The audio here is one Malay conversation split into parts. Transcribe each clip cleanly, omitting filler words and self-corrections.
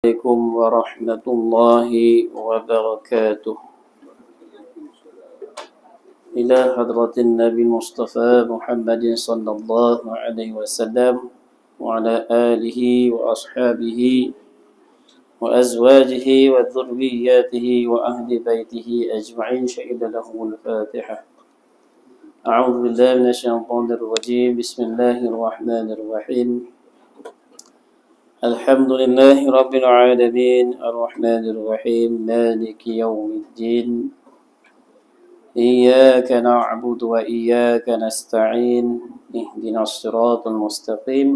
عليكم ورحمة الله وبركاته. إلى حضرة النبي المصطفى محمد صلى الله عليه وسلم وعلى آله وأصحابه وأزواجه وذرياته وأهل بيته أجمعين شهد لهم الفاتحة. أعوذ بالله من الشيطان الرجيم. بسم الله الرحمن الرحيم. الحمد لله رب العالمين الرحمن الرحيم مالك يوم الدين. إياك نعبد وإياك نستعين. اهدنا الصراط المستقيم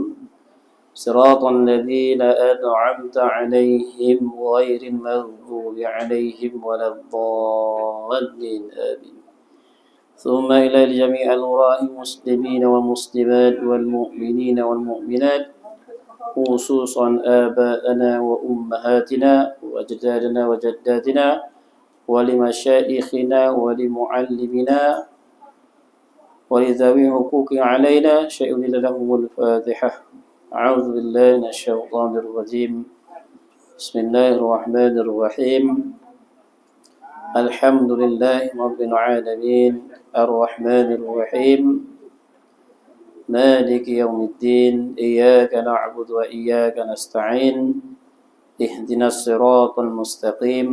صراط الذين أنعمت عليهم غير المغضوب عليهم ولا الضالين آمين. ثم إلى جميع المسلمين والمسلمات والمؤمنين والمؤمنات خصوصا آباءنا وأمهاتنا وأجدادنا وجداتنا ولمشايخنا ولمعلمنا ولذوي حقوق علينا شهد لهم الفاتحة. أعوذ بالله من الشيطان الرجيم. بسم الله الرحمن الرحيم. الحمد لله رب العالمين الرحمن الرحيم مالك يوم الدين. إياك نعبد وإياك نستعين. اهدنا الصراط المستقيم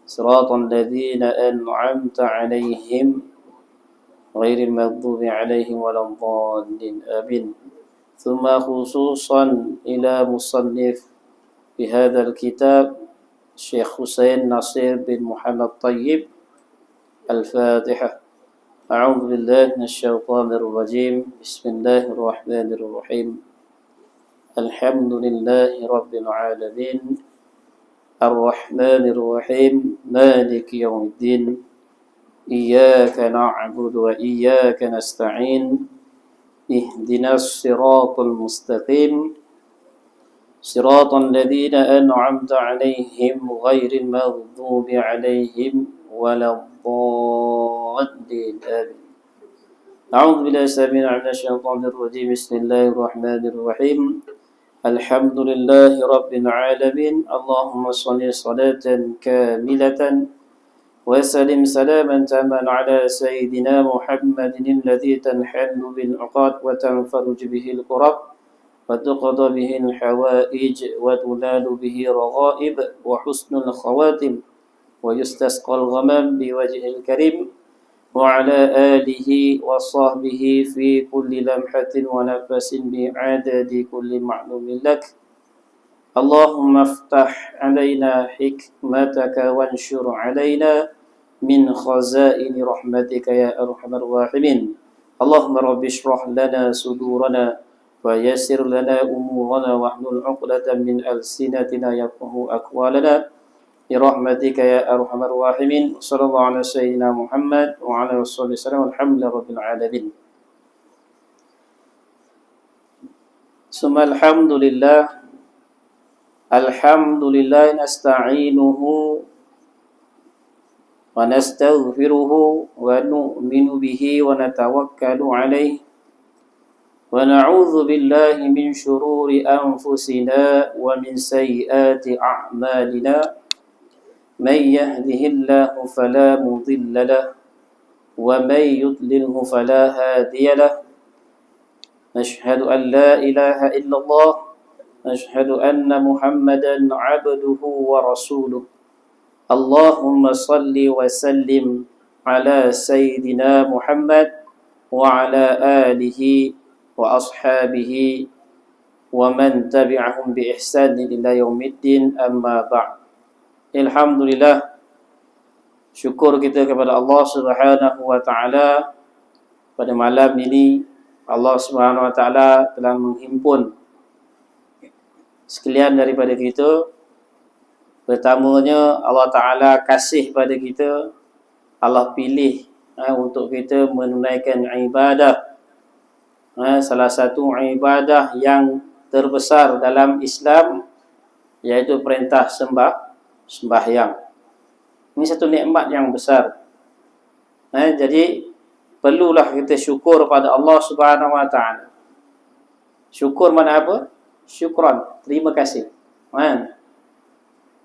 صراط الذين أنعمت عليهم غير المغضوب عليهم ولا الضالين آمين. ثم خصوصا إلى مصنف بهذا الكتاب الشيخ حسين نصير بن محمد طيب. الفاتحة. أعوذ بالله من الشيطان الرجيم. بسم الله الرحمن الرحيم. الحمد لله رب العالمين الرحمن الرحيم مالك يوم الدين. إياك نعبد وإياك نستعين. اهدنا الصراط المستقيم صراط الذين أنعمت عليهم غير المغضوب عليهم ولا الضالين آمين. أعوذ بالله السميع العليم من الشيطان الرجيم. بسم الله الرحمن الرحيم. الحمد لله رب العالمين. اللهم صل صلاة كاملة وسلم سلاما تاما على سيدنا محمد الذي تنحل بالعقد وتنفرج به الكرب وتقضى به الحوائج وتنال به رغائب وحسن الخواتم ويستسقى الغمام بوجه الكريم وعلى آله وصحبه في كل لمحة ونفس بعدد كل معلوم لك. اللهم افتح علينا حكمتك وانشر علينا من خزائن رحمتك يا أرحم الراحمين. اللهم رب اشرح لنا صدورنا ويسر لنا أمورنا واحلل عقدة من ألسنتنا يفقهوا أقوالنا برحمتك يا أرحم الراحمين. صلى الله على سيدنا محمد وعلى آله وصحبه وسلم والحمد لله رب العالمين. ثم الحمد لله. الحمد لله نستعينه ونستغفره ونؤمن به ونتوكل عليه ونعوذ بالله من شرور أنفسنا ومن سيئات أعمالنا. من يهده الله فلا مضل له ومن يضلله فلا هادي له. نشهد أن لا إله إلا الله. نشهد أن محمدا عبده ورسوله. اللهم صل وسلم على سيدنا محمد وعلى آله وأصحابه ومن تبعهم بإحسان إلى يوم الدين. أما بعد. Alhamdulillah, syukur kita kepada Allah Subhanahu wa taala. Pada malam ini Allah Subhanahu wa taala telah menghimpun sekalian daripada kita. Pertamanya Allah taala kasih pada kita, Allah pilih untuk kita menunaikan ibadah. Salah satu ibadah yang terbesar dalam Islam iaitu perintah sembahyang. Ini satu nikmat yang besar. Jadi perlulah kita syukur pada Allah Subhanahu wa taala. Syukur mana apa? Syukran, terima kasih.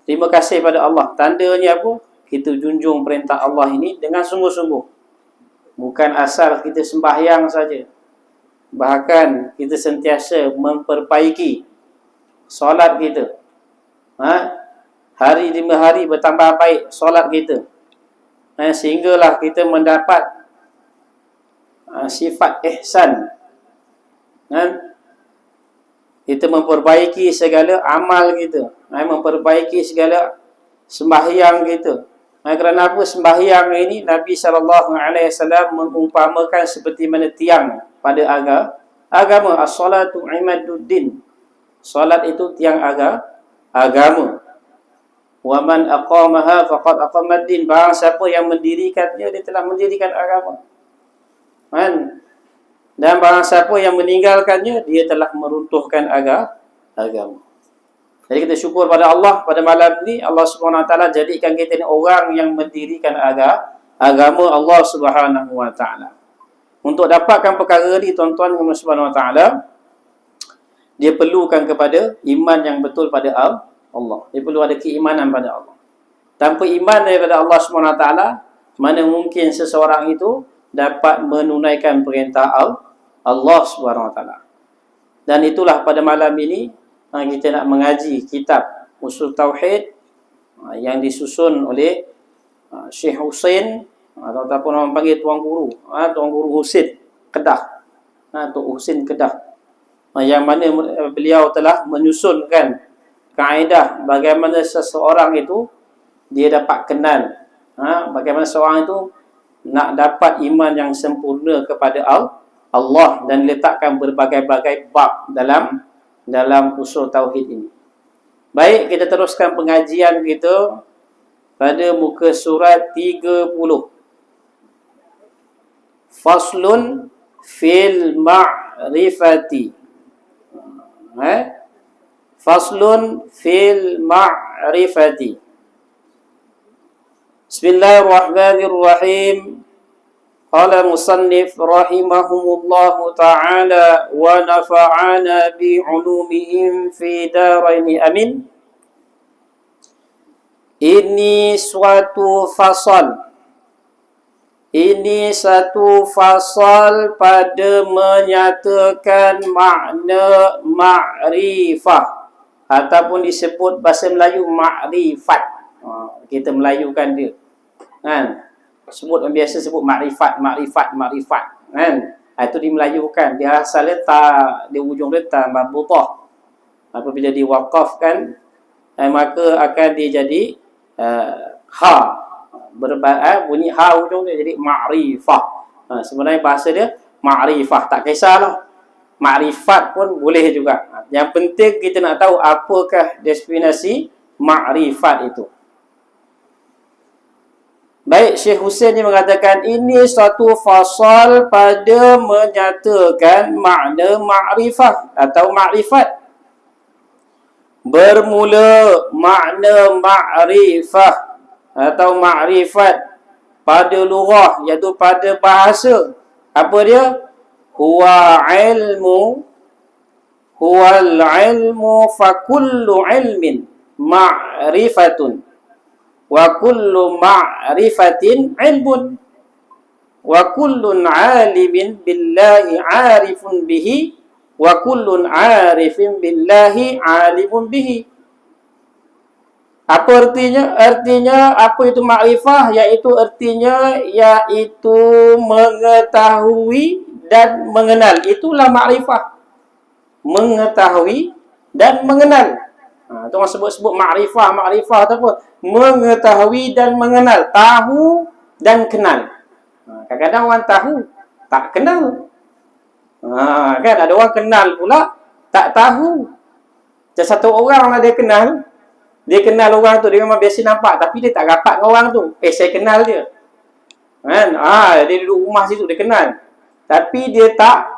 Terima kasih pada Allah. Tandanya apa? Kita junjung perintah Allah ini dengan sungguh-sungguh. Bukan asal kita sembahyang saja. Bahkan kita sentiasa memperbaiki solat kita. Hari demi hari bertambah baik solat kita. Sehinggalah kita mendapat sifat ihsan. Kita memperbaiki segala amal kita. Memperbaiki segala sembahyang kita. Kerana apa? Sembahyang ini Nabi SAW mengumpamakan seperti mana tiang pada agama. As-salatu imaduddin. Salat itu tiang agama. Wa man aqamaha faqad aqamaddin. Barang siapa yang mendirikannya, dia telah mendirikan agama. Dan barang siapa yang meninggalkannya, dia telah meruntuhkan agama. Jadi kita syukur pada Allah pada malam ni. Allah SWT jadikan kita ni orang yang mendirikan agama Allah SWT. Untuk dapatkan perkara ni, tuan-tuan Allah SWT, dia perlukan kepada iman yang betul pada Allah. Dia perlu ada keimanan pada Allah. Tanpa iman daripada Allah SWT, mana mungkin seseorang itu dapat menunaikan perintah Allah SWT. Dan itulah pada malam ini kita nak mengaji kitab Usul Tauhid yang disusun oleh Syekh Husain, ataupun orang panggil Tuan Guru, Tuan Guru Husin Kedah, Tok Husin Kedah, yang mana beliau telah menyusunkan kaedah bagaimana seseorang itu dia dapat kenal, bagaimana seorang itu nak dapat iman yang sempurna kepada Allah, dan letakkan berbagai-bagai bab dalam usul tauhid ini. Baik, kita teruskan pengajian kita pada muka surat 30. Faslun fil ma'rifati. Faslun fil ma'rifati. Bismillahirrahmanirrahim. Qala musannif rahimahumullahu ta'ala wa nafa'ana bi'ulumihim fi daraini amin. Ini suatu fasal. Ini satu fasal pada menyatakan makna ma'rifah, ataupun disebut bahasa Melayu ma'rifat. Kita melayukan dia, biasa sebut makrifat, kan? Itu dimelayukan. Dia asalnya di ujung dia ta marbutah. Apabila diwaqafkan, maka akan dia jadi ha. Bunyi ha ujung dia jadi ma'rifah. Sebenarnya bahasa dia ma'rifah, tak kisahlah. Makrifat pun boleh juga. Yang penting kita nak tahu apakah definisi makrifat itu. Baik, Syekh Husain ni mengatakan ini suatu fasal pada menyatakan makna ma'rifah atau ma'rifat. Bermula makna ma'rifah atau ma'rifat pada lughah, iaitu pada bahasa. Apa dia? Huwal ilmu fa kullu ilmin ma'rifatun. Wa kullu ma'rifatin ilmun. Wa kullun alimin billahi arifun bihi. Wa kullun arifin billahi alimun bihi. Apa artinya? Artinya apa itu ma'rifah? Iaitu mengetahui dan mengenal. Itulah ma'rifah. Mengetahui dan mengenal. Itu orang sebut ma'rifah. Ma'rifah itu apa? Mengetahui dan mengenal. Tahu dan kenal. Kadang-kadang orang tahu, tak kenal. Kan ada orang kenal pula, tak tahu. Macam satu orang lah dia kenal. Dia kenal orang tu, dia memang biasa nampak, tapi dia tak rapat dengan orang tu. Saya kenal dia. Kan? Dia duduk rumah situ, dia kenal. Tapi dia tak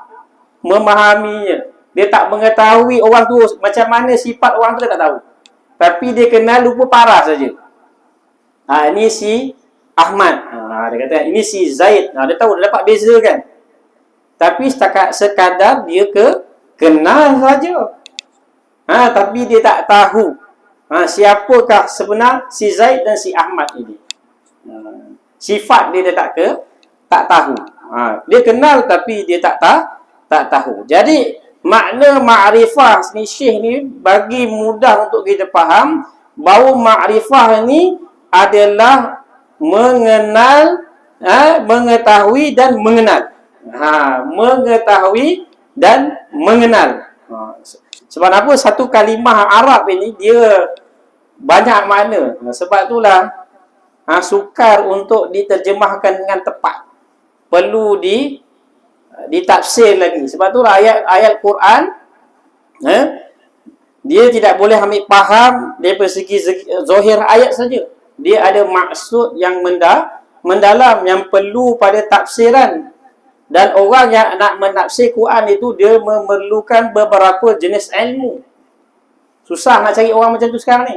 memahaminya. Dia tak mengetahui orang tu macam mana sifat orang tu, dia tak tahu. Tapi dia kenal lupa parah saja. Ini si Ahmad. Dia kata ini si Zaid. Dia tahu, dia dapat beza kan. Tapi sekadar dia kenal saja. Tapi dia tak tahu Siapakah sebenar si Zaid dan si Ahmad ini? Sifat dia tak tahu. Dia kenal tapi dia tak tahu. Jadi makna ma'rifah ni Syekh ni bagi mudah untuk kita faham bahawa ma'rifah ni adalah mengenal, mengetahui dan mengenal. Mengetahui dan mengenal. Sebab apa? Satu kalimah Arab ini dia banyak makna. Sebab itulah sukar untuk diterjemahkan dengan tepat. Perlu ditafsir lagi. Sebab itulah ayat-ayat Quran dia tidak boleh ambil faham daripada segi zahir ayat saja. Dia ada maksud yang mendalam yang perlu pada tafsiran. Dan orang yang nak menafsir Quran itu dia memerlukan beberapa jenis ilmu. Susah nak cari orang macam tu sekarang ni.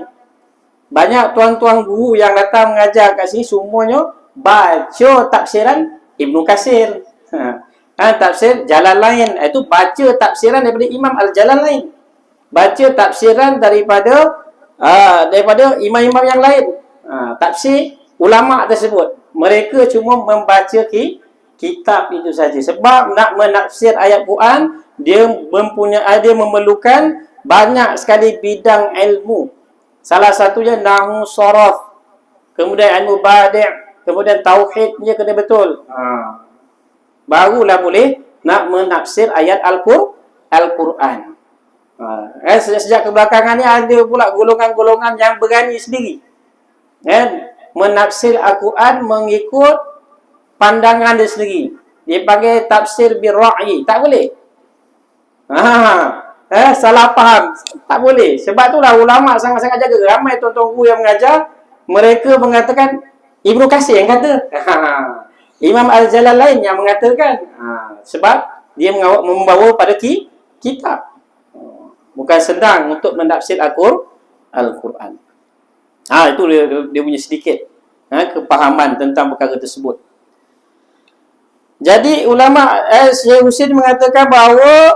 Banyak tuan-tuan guru yang datang mengajar kat sini semuanya baca tafsiran Ibnu Katsir. Tafsir Jalalain itu baca tafsiran daripada Imam Al-Jalalain. Baca tafsiran daripada imam-imam yang lain. Tafsir ulama tersebut. Mereka cuma membaca kitab itu saja. Sebab nak menafsir ayat Quran dia memerlukan banyak sekali bidang ilmu. Salah satunya nahwu saraf, kemudian ilmu badi', kemudian tauhidnya kena betul. Barulah boleh nak menafsir ayat Al-Quran. Sejak kebelakangan ni ada pula golongan-golongan yang berani sendiri menafsir Al-Quran mengikut pandangan dia sendiri. Dia panggil tafsir birra'i. Tak boleh. Salah faham. Tak boleh. Sebab itulah ulama sangat-sangat jaga. Ramai tuan-tuan guru yang mengajar, mereka mengatakan Ibnu Katsir yang kata. Imam Al-Jalalain yang mengatakan. Sebab dia membawa pada kitab. Bukan senang untuk menafsir Al-Quran. Itu dia punya sedikit kepahaman tentang perkara tersebut. Jadi ulama Syekh Husain mengatakan bahawa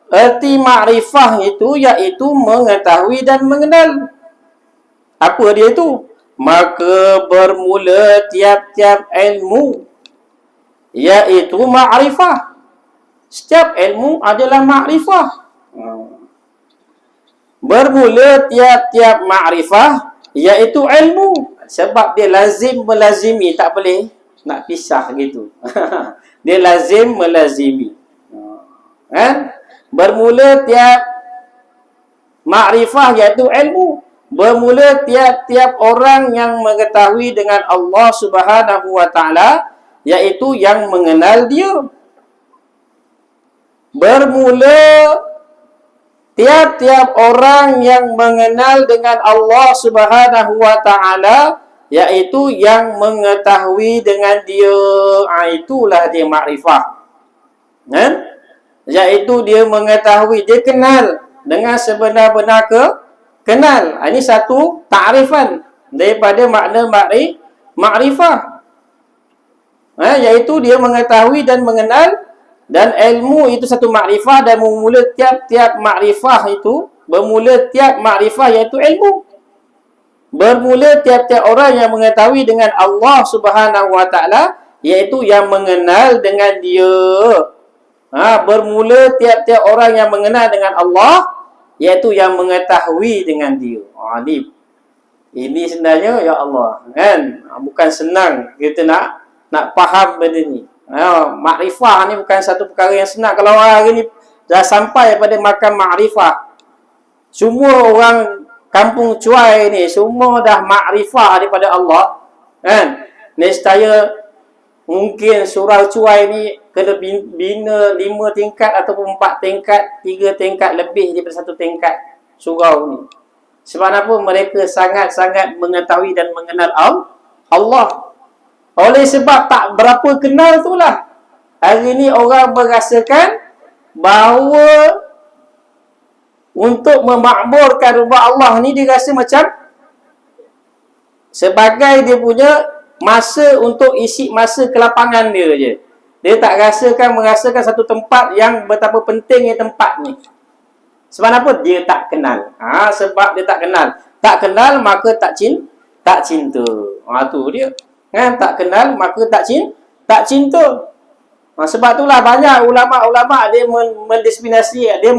erti makrifah itu iaitu mengetahui dan mengenal. Apa dia itu? Maka bermula tiap-tiap ilmu iaitu makrifah. Setiap ilmu adalah makrifah. Bermula tiap-tiap makrifah iaitu ilmu. Sebab dia lazim melazimi, tak boleh nak pisah gitu. Dia lazim melazimi. Bermula tiap makrifah iaitu ilmu. Bermula tiap-tiap orang yang mengetahui dengan Allah Subhanahu wa taala iaitu yang mengenal dia. Bermula tiap-tiap orang yang mengenal dengan Allah Subhanahu wa taala iaitu yang mengetahui dengan dia. Itulah dia makrifah. Iaitu dia mengetahui, dia kenal dengan sebenar-benar kenal. Ini satu ta'rifan daripada makna makrifah. Iaitu dia mengetahui dan mengenal. Dan ilmu itu satu makrifah. Dan bermula tiap-tiap makrifah itu, bermula tiap makrifah iaitu ilmu. Bermula tiap-tiap orang yang mengetahui dengan Allah Subhanahu wa taala iaitu yang mengenal dengan dia. Bermula tiap-tiap orang yang mengenal dengan Allah iaitu yang mengetahui dengan dia. Ini sebenarnya ya Allah kan, bukan senang kita nak faham benda ni. Makrifah ni bukan satu perkara yang senang. Kalau hari ni dah sampai pada makam makrifah, semua orang kampung Cuai ni semua dah makrifah daripada Allah kan. Nescaya mungkin surau Cuai ni kena bina 5 tingkat ataupun 4 tingkat, 3 tingkat lebih daripada 1 tingkat surau ni. Sebab apa? Mereka sangat-sangat mengetahui dan mengenal Allah. Oleh sebab tak berapa kenal itulah hari ni orang merasakan bahawa untuk memakmurkan rumah Allah ni dia rasa macam sebagai dia punya masa untuk isi masa kelapangan dia je. Dia tak merasakan satu tempat yang betapa pentingnya tempat ni. Sebab apa? Dia tak kenal. Sebab dia tak kenal. Tak kenal maka tak cinta. Tu dia. Kan? Tak kenal maka tak cinta. Sebab itulah banyak ulama-ulama dia mendefinisi, dia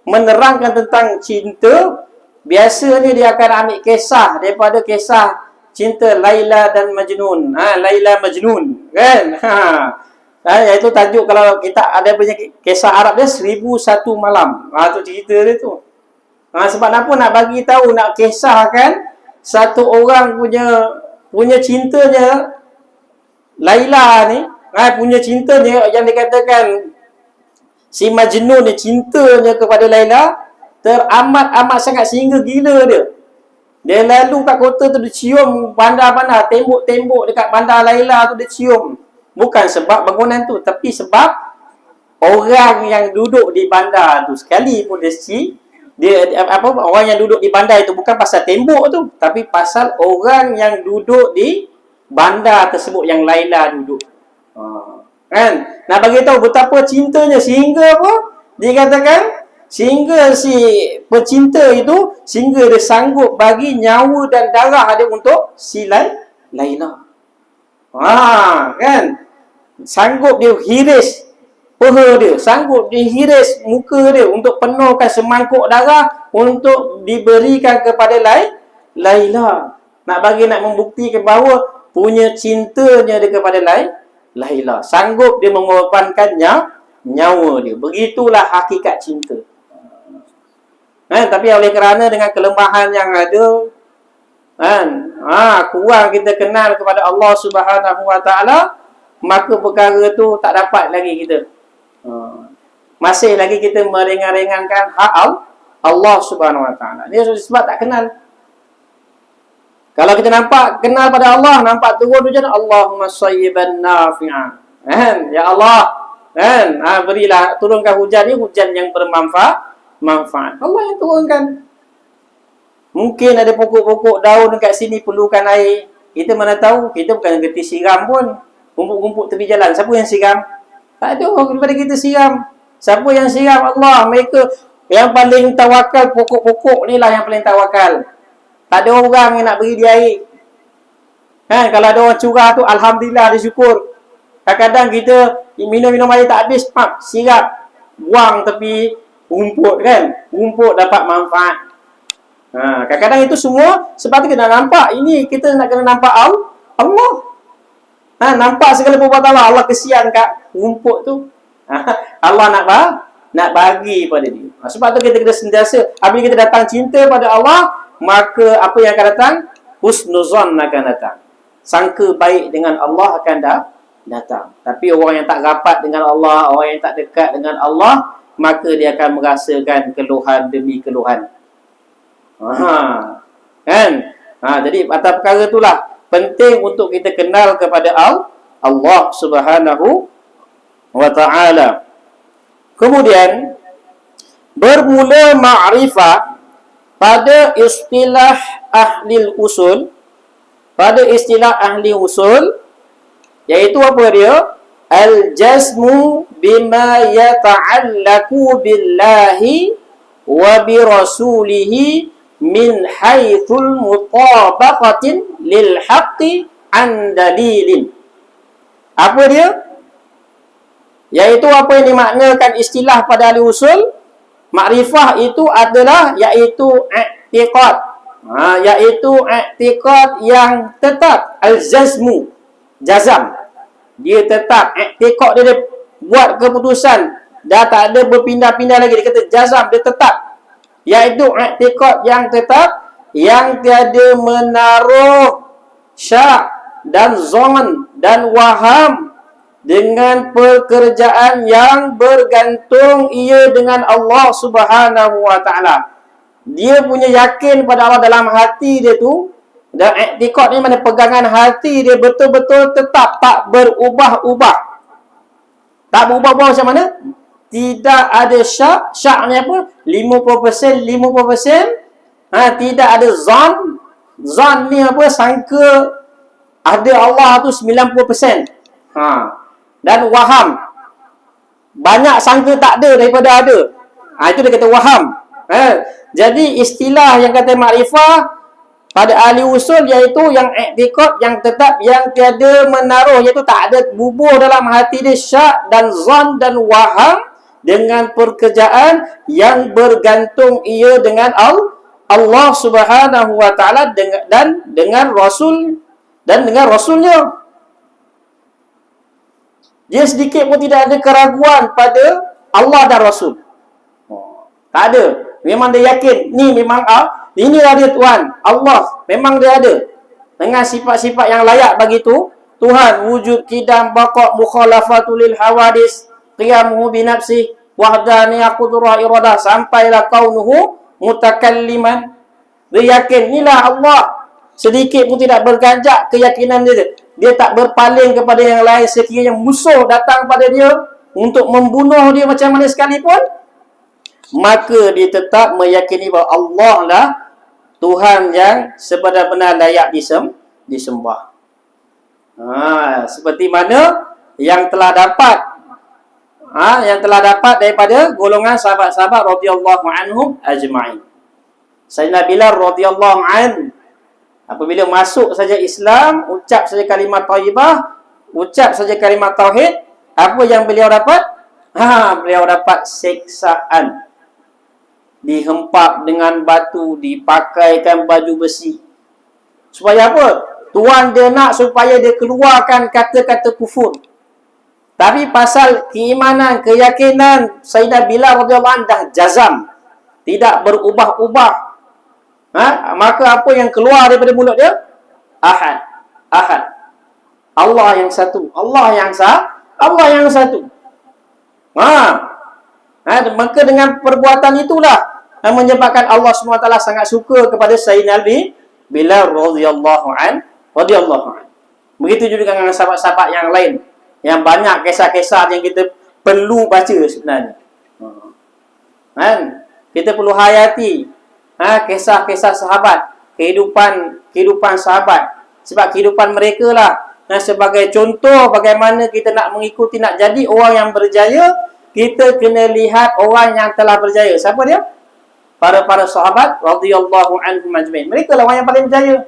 menerangkan tentang cinta. Biasanya dia akan ambil kisah daripada kisah cinta Laila dan Majnun. Laila Majnun, kan? Iaitu tajuk, kalau kita ada punya kisah Arab dia 1001 malam. Tu cerita dia tu. Sebab apa nak bagi tahu, nak kisahkan satu orang punya cintanya Laila ni, punya cintanya yang dikatakan si Majnun ni cintanya kepada Laila teramat-amat sangat sehingga gila dia. Dia lalu kat kota tu dia cium bandar-bandar, tembok-tembok dekat bandar Laila tu dia cium. Bukan sebab bangunan tu, tapi sebab orang yang duduk di bandar tu sekali pun orang yang duduk di bandar itu bukan pasal tembok tu, tapi pasal orang yang duduk di bandar tersebut yang Laila duduk. Kan? Nak bagi tahu betapa cintanya sehingga apa? Dikatakan sehingga si pecinta itu sehingga dia sanggup bagi nyawa dan darah dia untuk si Laila. Kan? Sanggup dia hiris peha dia, sanggup dihiris muka dia untuk penuhkan semangkuk darah untuk diberikan kepada Laila. Nak membuktikan bahawa punya cintanya dia kepada Laila. Sanggup dia mengorbankan nyawa dia. Begitulah hakikat cinta. Tapi oleh kerana dengan kelemahan yang ada, kurang kita kenal kepada Allah Subhanahu Wa Taala, maka perkara tu tak dapat lagi kita. Masih lagi kita meringan-ringankan hak Allah Subhanahu Wa Taala. Dia sebab tak kenal. Kalau kita kenal pada Allah, nampak turun hujan, Allahumma sayyiban nafi'an. Ya Allah, berilah, turunkan hujan ni, hujan yang bermanfaat. Allah yang turunkan. Mungkin ada pokok-pokok daun dekat sini perlukan air. Kita mana tahu, kita bukan gerti siram pun. Rumput-rumput tepi jalan, siapa yang siram? Tak ada daripada kita siram. Siapa yang siram? Allah. Mereka yang paling tawakal, pokok-pokok ni lah yang paling tawakal. Tak ada orang yang nak beri dia air. Kalau ada orang curah tu, alhamdulillah, dia syukur. Kadang-kadang kita minum air tak habis, sirap, buang tepi rumput, kan? Rumput dapat manfaat. Kadang-kadang itu semua sebab tu kita nak nampak. Ini kita nak kena nampak Allah. Nampak segala perbuatan Allah kesian kat rumput tu. Allah nak bagi pada dia. Sebab tu kita kena sentiasa, apabila kita datang cinta pada Allah, maka apa yang akan datang? Husnuzan akan datang. Sangka baik dengan Allah akan datang. Tapi orang yang tak rapat dengan Allah, orang yang tak dekat dengan Allah, maka dia akan merasakan keluhan demi keluhan. Kan? Jadi atas perkara itulah penting untuk kita kenal kepada Allah Subhanahu Wa Ta'ala. Kemudian bermula ma'rifah pada istilah ahli usul, iaitu apa dia? Al-jazmu bima yata'allaku billahi wa bi rasulihi min haithul mutabaqatin lil haqqi an dalilin. Apa dia? Iaitu apa yang dimaknakan istilah pada ahli usul. Makrifah itu adalah iaitu i'tiqad. Iaitu i'tiqad yang tetap. Al-jazmu, jazam. Dia tetap, i'tiqad dia buat keputusan, dah tak ada berpindah-pindah lagi. Dia kata jazam, dia tetap. Iaitu i'tiqad yang tetap, yang tiada menaruh syak dan zon dan waham dengan pekerjaan yang bergantung ia dengan Allah Subhanahu Wa Ta'ala. Dia punya yakin pada Allah dalam hati dia tu, dan i'tiqad ni mana pegangan hati dia betul-betul tetap, tak berubah-ubah. Tak berubah-ubah macam mana? Tidak ada syak. Syak ni apa? 50%, 50%. Tidak ada zon. Zon ni apa? Sangka ada Allah tu 90%. Dan waham, banyak sangka tak ada daripada ada. Itu dia kata waham. Jadi istilah yang kata makrifah pada ahli usul iaitu yang i'tiqad yang tetap yang tiada menaruh, iaitu tak ada bubuh dalam hati dia syak dan zon dan waham dengan pekerjaan yang bergantung ia dengan Allah Subhanahu wa taala dan dengan rasulnya. Dia sedikit pun tidak ada keraguan pada Allah dan Rasul. Tak ada. Memang dia yakin ni memang inilah dia Tuhan Allah, memang dia ada dengan sifat-sifat yang layak bagi tu Tuhan, wujud, qidam, baqa, mukhalafatul lil hawadis, qiyamuhu bi nafsi, wahdaniyah, qudrah, iradah, sampailah kaunuhu mutakalliman. Dia yakin inilah Allah, sedikit pun tidak berganjak keyakinan dia. Dia tak berpaling kepada yang lain sekiranya musuh datang pada dia untuk membunuh dia macam mana sekalipun, maka dia tetap meyakini bahawa Allah lah Tuhan yang sebenar-benar layak disembah. Seperti mana yang telah dapat daripada golongan sahabat-sahabat radhiyallahu anhum ajma'in. Sayyidina Bilal radhiyallahu an, apabila masuk saja Islam, ucap saja kalimat thayyibah, ucap saja kalimat tauhid, apa yang beliau dapat? Beliau dapat siksaan. Dihempap dengan batu, dipakaikan baju besi. Supaya apa? Tuan dia nak supaya dia keluarkan kata-kata kufur. Tapi pasal keimanan, keyakinan Sayyidina Bilal radhiyallahu anhu dah jazam, tidak berubah-ubah, maka apa yang keluar daripada mulut dia? Ahad. Allah yang satu. Allah yang satu. Maka dengan perbuatan itulah yang menyebabkan Allah SWT sangat suka kepada Sayyidina Bilal radhiyallahu an. Begitu juga dengan sahabat-sahabat yang lain, yang banyak kisah-kisah yang kita perlu baca sebenarnya. Kita perlu hayati kisah-kisah sahabat, kehidupan sahabat, sebab kehidupan mereka lah sebagai contoh bagaimana kita nak mengikuti, nak jadi orang yang berjaya. Kita kena lihat orang yang telah berjaya. Siapa dia? Para sahabat radhiyallahu anhum ajmain. Mereka lah orang yang paling berjaya.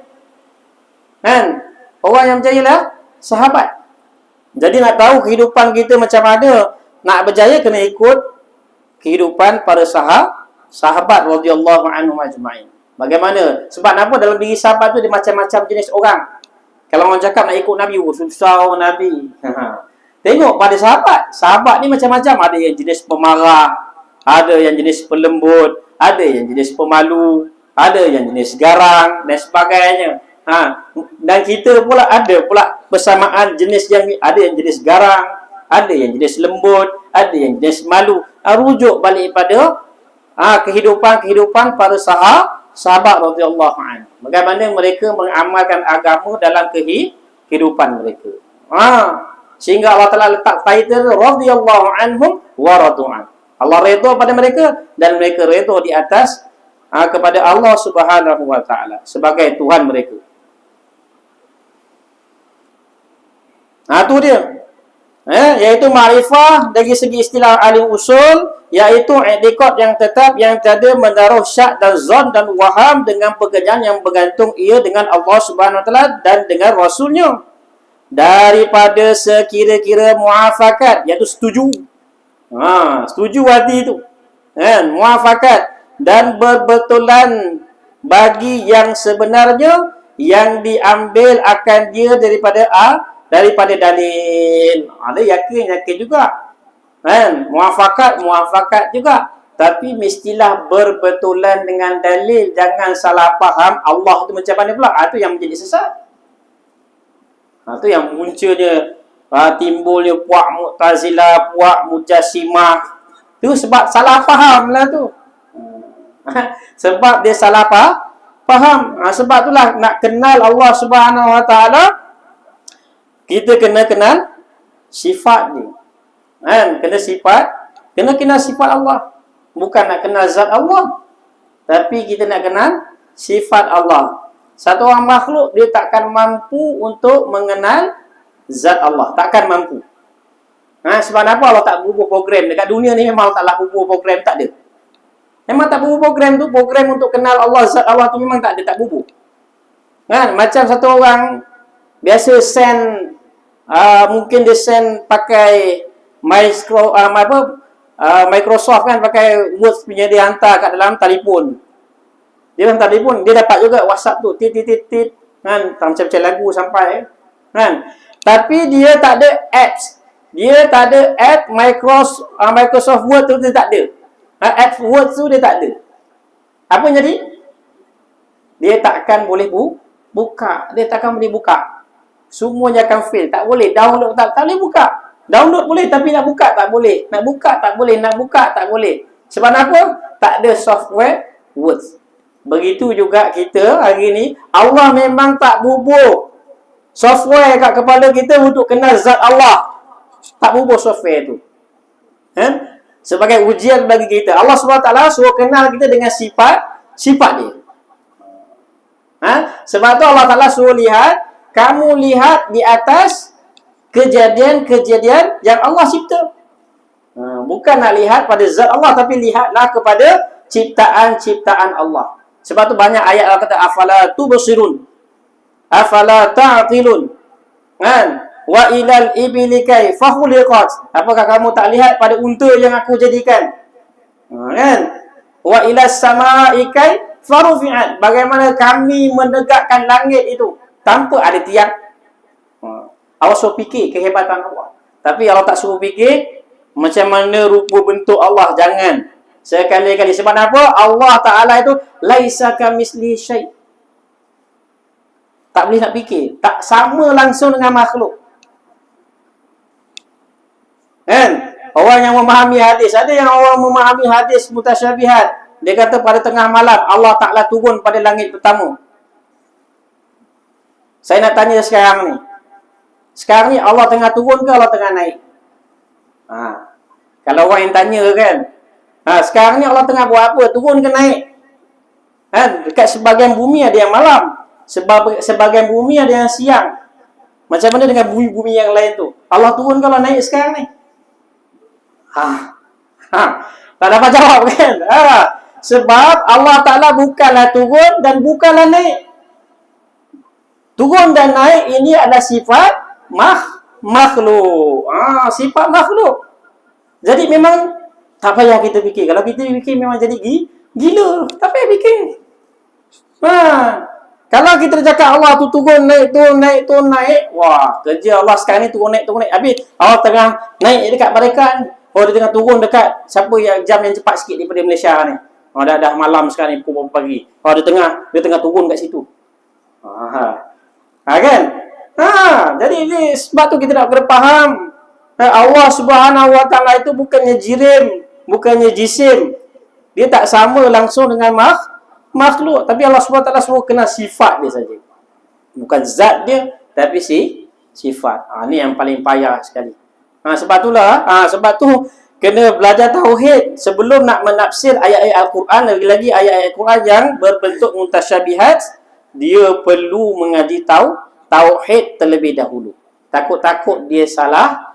Orang yang berjaya lah sahabat. Jadi nak tahu kehidupan kita macam mana, nak berjaya kena ikut kehidupan para sahabat radhiyallahu anhum ajmain. Bagaimana? Sebab apa? Dalam diri sahabat tu dia macam-macam jenis orang. Kalau orang cakap nak ikut Nabi, susah orang Nabi. Tengok pada sahabat ni macam-macam. Ada yang jenis pemarah, ada yang jenis pelembut, ada yang jenis pemalu, ada yang jenis garang dan sebagainya. Dan kita pula ada pula persamaan jenis yang ada yang jenis garang, ada yang jenis lembut, ada yang jenis malu. Rujuk balik pada kehidupan para sahabat radhiyallahu anhu. Bagaimana mereka mengamalkan agama dalam kehidupan mereka. Sehingga Allah Ta'ala letak title radhiyallahu anhum wa radu'an. Allah redha pada mereka dan mereka redha di atas kepada Allah Subhanahu wa taala sebagai Tuhan mereka. Itu dia. Iaitu ma'rifah dari segi istilah ahli usul, iaitu i'tiqad yang tetap yang tiada menaruh syak dan zon dan waham dengan pekerjaan yang bergantung ia dengan Allah Subhanahu wa taala dan dengan rasulnya. Daripada sekira-kira muafakat, iaitu setuju. Setuju hati itu. Muafakat dan berbetulan bagi yang sebenarnya yang diambil akan dia daripada dalil. Dia yakin juga. Muafakat juga. Tapi mestilah berbetulan dengan dalil. Jangan salah faham Allah itu macam mana pula. Itu yang menjadi sesat. Itu yang munculnya timbulnya puak Mu'tazilah, puak Mujassimah. Itu sebab salah faham lah tu. Sebab dia salah faham. Sebab itulah nak kenal Allah Subhanahu wa taala, kita kena kenal sifat ni. Kena kenal sifat Allah. Bukan nak kenal zat Allah, tapi kita nak kenal sifat Allah. Satu orang makhluk dia takkan mampu untuk mengenal zat Allah. Takkan mampu. Sebab apa Allah tak bubuh program? Dekat dunia ni memang Allah taklah bubuh program, tak ada. Memang tak bubuh program tu. Program untuk kenal Allah, zat Allah tu memang tak ada, tak bubuh. Kan? Macam satu orang biasa send, mungkin dia send pakai Microsoft kan, pakai Word punya, dia hantar kat dalam telefon. Dia dalam telefon, dia dapat juga WhatsApp tu, tit kan, macam-macam lagu sampai kan. Tapi dia tak ada apps. Dia tak ada app Microsoft Word tu, dia tak ada. App Word tu dia tak ada. Apa yang jadi? Dia takkan boleh buka. Dia takkan boleh buka. Semuanya akan fail. Tak boleh. Download tak boleh buka. Download boleh tapi nak buka tak boleh. Nak buka tak boleh. Nak buka tak boleh. Sebab apa? Tak ada software Word. Begitu juga kita hari ni. Allah memang tak bubuh software kat kepala kita untuk kenal zat Allah. Tak bubuh software tu. Sebagai ujian bagi kita. Allah SWT suruh kenal kita dengan sifat dia. Sebab tu Allah Ta'ala suruh lihat, kamu lihat di atas kejadian-kejadian yang Allah cipta. Bukan nak lihat pada zat Allah, tapi lihatlah kepada ciptaan-ciptaan Allah. Sebab tu banyak ayat Allah kata, afala tubsirun, afala ta'qilun, kan? Wa ilal ibli kaifa khuliqat. Apakah kamu tak lihat pada unta yang aku jadikan? Kan? Wa ilas samaa'i kaifa rufi'at. Bagaimana kami menegakkan langit itu tanpa ada tiang. Awak suruh fikir kehebatan Allah. Tapi Allah tak suruh fikir macam mana rupa bentuk Allah. Jangan. Sekali-kali. Sebab apa? Allah Ta'ala itu laisa kamisli syai'. Tak boleh nak fikir. Tak sama langsung dengan makhluk. Kan? Orang yang memahami hadis. Ada yang orang memahami hadis mutasyabihat. Dia kata pada tengah malam Allah Ta'ala turun pada langit pertama. Saya nak tanya sekarang ni. Sekarang ni Allah tengah turun ke Allah tengah naik? Kalau orang yang tanya kan. Sekarang ni Allah tengah buat apa? Turun ke naik? Dekat sebahagian bumi ada yang malam. Sebahagian bumi ada yang siang. Macam mana dengan bumi-bumi yang lain tu? Allah turun ke Allah naik sekarang ni? Tak dapat jawab kan? Sebab Allah Ta'ala bukanlah turun dan bukanlah naik. Turun dan naik ini adalah sifat makhluk. Sifat makhluk. Jadi memang tak payah kita fikir. Kalau kita fikir memang jadi gila. Tak payah fikir. Kalau kita cakap Allah tu turun naik, turun naik, turun naik. Wah, kerja Allah sekarang ni turun naik, turun naik. Habis Allah tengah naik dekat mereka ni. Dia tengah turun dekat siapa yang jam yang cepat sikit daripada Malaysia ni. Dah malam sekarang ni pukul pagi. Dia tengah turun kat situ. Kan? Jadi ini sebab tu kita nak kena faham. Allah Subhanahu Wa Ta'ala itu bukannya jirim, bukannya jisim. Dia tak sama langsung dengan makhluk. Tapi Allah Subhanahu Wa Ta'ala suruh kena sifat dia saja. Bukan zat dia, tapi sifat. Ini yang paling payah sekali. Sebab itulah, sebab tu kena belajar tauhid sebelum nak menafsir ayat-ayat Al-Quran. Lagi-lagi ayat-ayat Al-Quran yang berbentuk mutasyabihat, dia perlu mengaji tauhid terlebih dahulu. Takut-takut dia salah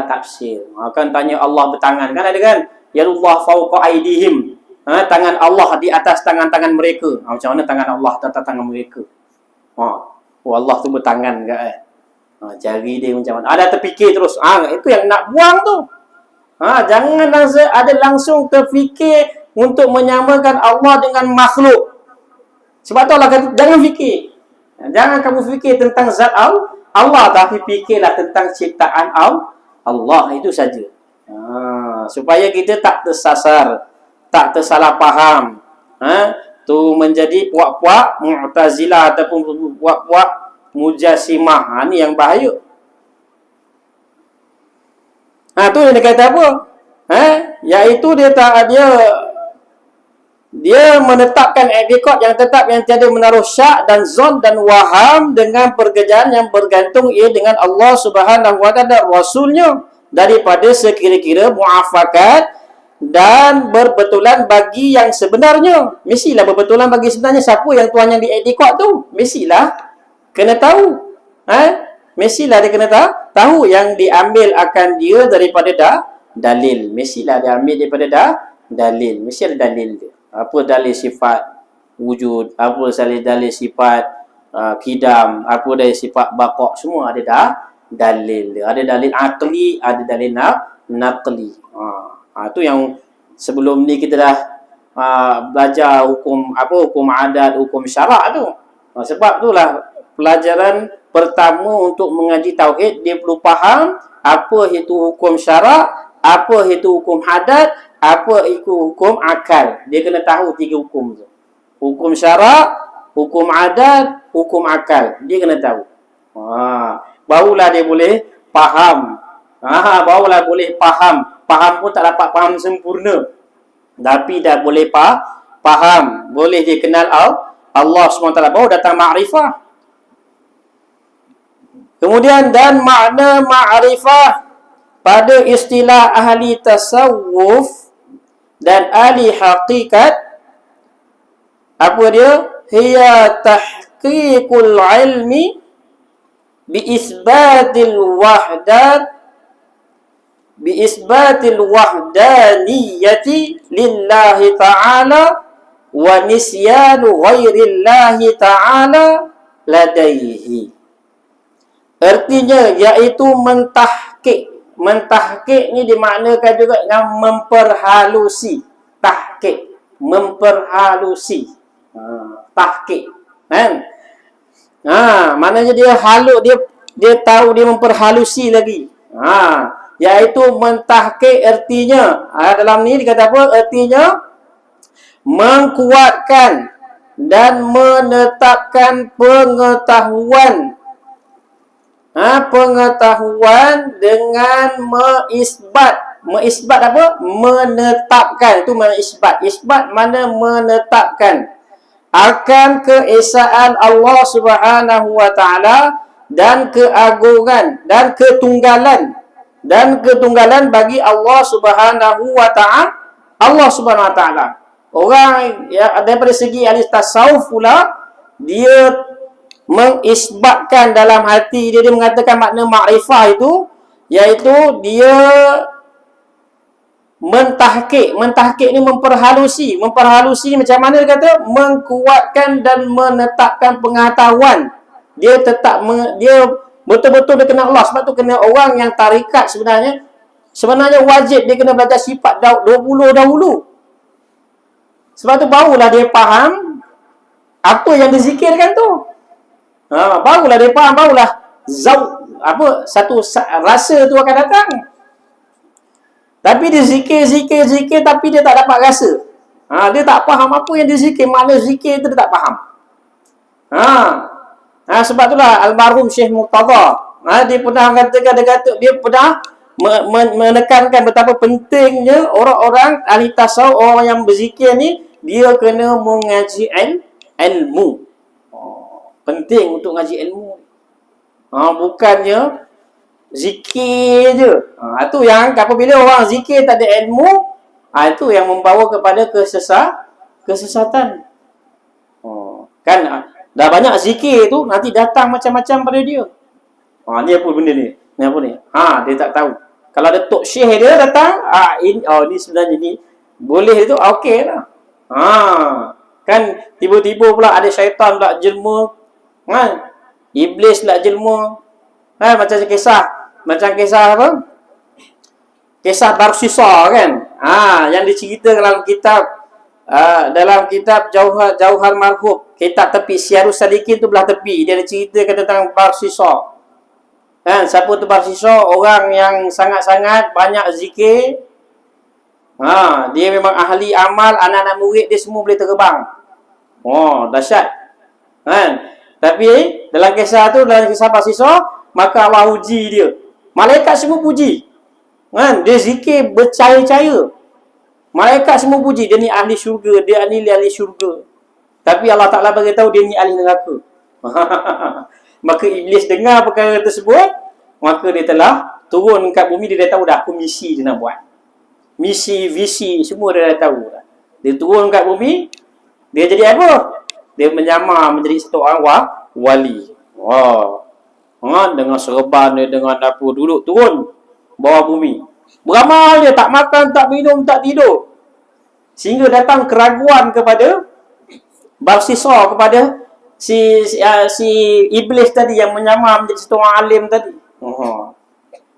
tafsir. Kan tanya Allah bertangan. Kan ada kan? Yadullah fawqa aydihim. Tangan Allah di atas tangan-tangan mereka. Macam mana tangan Allah di atas tangan mereka? Allah tu bertangan kan? Jari dia macam mana? Ada terfikir terus. Itu yang nak buang tu. Jangan langsung terfikir untuk menyamakan Allah dengan makhluk. Sebab tu Allah kata, jangan fikir. Jangan kamu fikir tentang zat Allah, tapi fikirlah tentang ciptaan Allah. Itu saja. Supaya kita tak tersasar, tak tersalah faham. Tu menjadi puak-puak Mu'tazilah ataupun puak-puak Mujassimah. Ni yang bahaya. Tu yang dia kata apa? Iaitu dia menetapkan i'tiqad yang tetap yang tiada menaruh syak dan zon dan waham dengan pekerjaan yang bergantung ia dengan Allah Subhanahu Wa Ta'ala Rasulnya daripada sekira-kira muafakat dan berbetulan bagi yang sebenarnya. Mestilah berbetulan bagi sebenarnya. Siapa yang Tuhan yang diiktikad tu? Mestilah kena tahu. Mestilah dia kena tahu yang diambil akan dia daripada dalil. Mestilah dia ambil daripada dalil. Mesti ada dalil dia. Apa dalil sifat wujud, apa dalil sifat kidam, apa dalil sifat baqa', semua ada dah dalil dia. Ada dalil akli, ada dalil naqli. Tu yang sebelum ni kita dah belajar hukum adat, hukum syarak tu. Sebab itulah pelajaran pertama untuk mengaji tauhid, dia perlu faham apa itu hukum syarak, apa itu hukum adat, apa itu hukum akal. Dia kena tahu 3 hukum tu. Hukum syarak, hukum adat, hukum akal. Dia kena tahu. Barulah dia boleh faham. Barulah boleh faham. Faham pun tak dapat faham sempurna, tapi dah boleh faham. Boleh dia kenal Allah SWT. Baru datang ma'rifah. Kemudian dan makna ma'rifah pada istilah ahli tasawuf dan ahli hakikat, apa dia? Hiya tahqiqul ilmi bi isbatil wahdaniyati lillahi ta'ala wa nisyanu ghairillahi ta'ala ladaihi. Artinya iaitu mentahqiq. Mentahqiq ni dimaknakan juga dengan memperhalusi. Tahqiq, memperhalusi. Tahqiq, kan? Maknanya dia halus, dia tahu, dia memperhalusi lagi. Iaitu mentahqiq artinya, dalam ni dikata apa? Artinya mengkuatkan dan menetapkan pengetahuan. Pengetahuan dengan mengisbat apa? Menetapkan. Itu mana isbat. Isbat mana menetapkan akan keesaan Allah Subhanahu wa taala dan keagungan dan ketunggalan bagi Allah Subhanahu wa taala. Orang daripada segi ahli tasawuf pula, dia mengisbatkan dalam hati dia, mengatakan makna ma'rifah itu, iaitu dia mentahqiq. Mentahqiq ni memperhalusi. Memperhalusi macam mana dia kata? Mengkuatkan dan menetapkan pengetahuan. Dia dia betul-betul dia kenal Allah. Sebab tu kena orang yang tarikat sebenarnya wajib dia kena belajar sifat 20 dahulu. Sebab tu barulah dia faham apa yang dizikirkan tu. Barulah dia faham, barulah satu rasa tu akan datang. Tapi dia zikir tapi dia tak dapat rasa. Dia tak faham apa yang dia zikir, makna zikir tu dia tak faham. Sebab itulah almarhum Syekh Murtada, dia pernah katakan, dia pernah menekankan betapa pentingnya orang-orang ahli tasawuf, orang yang berzikir ni, dia kena mengaji ilmu. Penting untuk ngaji ilmu. Bukannya zikir je. Itu yang apabila orang zikir tak ada ilmu, itu yang membawa kepada kesesatan. Kan dah banyak zikir tu, nanti datang macam-macam pada dia. Ni apa benda ni? Ni apa ni? Dia tak tahu. Kalau ada tok syekh dia datang, ini sebenarnya ni boleh itu, okey lah. Kan tiba-tiba pula ada syaitan pula jelma. Iblis pula jelma. Macam kisah apa? Kisah Barsisa kan? Yang diceritakan dalam kitab Jauhar Marhub, kitab tepi Syiarus Salikin tu belah tepi, dia ceritakan tentang Barsisa. Kan, siapa tu Barsisa? Orang yang sangat-sangat banyak zikir. Dia memang ahli amal, anak-anak murid dia semua boleh terbang. Dahsyat. Kan? Tapi dalam kisah Barsisa, maka Allah uji dia. Malaikat semua puji. Kan? Dia zikir bercahaya-cahaya. Malaikat semua puji. Dia ni ahli syurga, dia ni ahli syurga. Tapi Allah Ta'ala beritahu dia ni ahli neraka. Maka Iblis dengar perkara tersebut, maka dia telah turun kat bumi. Dia dah tahu dah apa misi dia nak buat. Misi, visi, semua dia dah tahu. Dia turun kat bumi, dia jadi apa? Dia menyamar menjadi satu orang wali. Dengan serban dia, dengan apa, duduk turun bawah bumi. Beramal dia, tak makan, tak minum, tak tidur. Sehingga datang keraguan kepada Barsisa, kepada si iblis tadi yang menyamar menjadi seorang alim tadi.